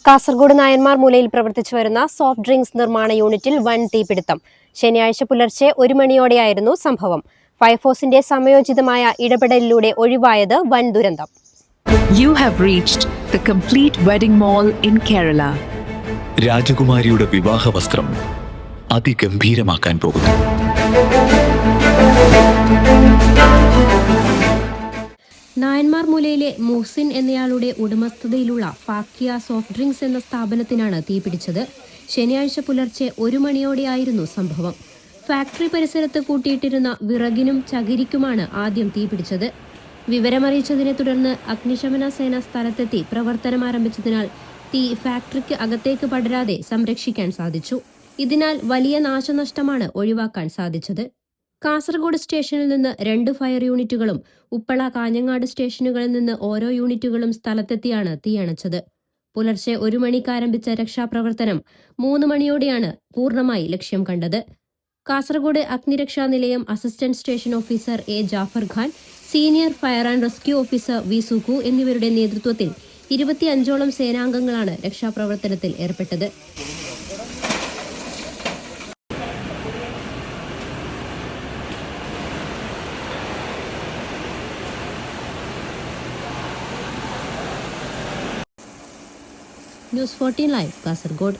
കാസർഗോഡ് നായന്മാർ മൂലയിൽ പ്രവർത്തിച്ചു വരുന്ന സോഫ്റ്റ് ഡ്രിങ്ക്സ് നിർമ്മാണ യൂണിറ്റിൽ വൻ തീപിടുത്തം. ശനിയാഴ്ച പുലർച്ചെ 1 മണിയോടെയായിരുന്നു സംഭവം. ഫയർഫോഴ്സിന്റെ സമയോചിതമായ ഇടപെടലിലൂടെ ഒഴിവായത് വൻ ദുരന്തം. You have reached the complete wedding mall in Kerala. രാജകുമാരിയുടെ വിവാഹ വസ്ത്രം അതിഗംഭീരമാക്കാൻ പോകുന്നു. നായന്മാർ മൂലയിലെ മുഹ്സിൻ എന്നയാളുടെ ഉടമസ്ഥതയിലുള്ള ഫാക്കിയ സോഫ്റ്റ് ഡ്രിങ്ക്സ് എന്ന സ്ഥാപനത്തിനാണ് തീപിടിച്ചത്. ശനിയാഴ്ച പുലർച്ചെ 1 മണിയോടെയായിരുന്നു സംഭവം. ഫാക്ടറി പരിസരത്ത് കൂട്ടിയിട്ടിരുന്ന വിറകിനും ചകിരിക്കുമാണ് ആദ്യം തീപിടിച്ചത്. വിവരമറിയിച്ചതിനെ തുടർന്ന് അഗ്നിശമന സേന സ്ഥലത്തെത്തി പ്രവർത്തനം ആരംഭിച്ചതിനാൽ തീ ഫാക്ടറിക്ക് അകത്തേക്ക് പടരാതെ സംരക്ഷിക്കാൻ സാധിച്ചു. ഇതിനാൽ വലിയ നാശനഷ്ടമാണ് ഒഴിവാക്കാൻ സാധിച്ചത്. കാസർഗോഡ് സ്റ്റേഷനിൽ നിന്ന് 2 ഫയർ യൂണിറ്റുകളും ഉപ്പള കാഞ്ഞങ്ങാട് സ്റ്റേഷനുകളിൽ നിന്ന് ഓരോ യൂണിറ്റുകളും സ്ഥലത്തെത്തിയാണ് തീയണച്ചത്. പുലർച്ചെ 1 മണിക്ക് ആരംഭിച്ച രക്ഷാപ്രവർത്തനം 3 മണിയോടെയാണ് പൂർണ്ണമായി ലക്ഷ്യം കണ്ടത്. കാസർഗോഡ് അഗ്നിരക്ഷാ നിലയം assistant station officer A Jafar Khan, senior fire and rescue officer V Sukku എന്നിവരുടെ നേതൃത്വത്തിൽ 25ഓളം സേനാംഗങ്ങളാണ് രക്ഷാപ്രവർത്തനത്തിൽ ഏർപ്പെട്ടത്. News 14 live Kasaragod.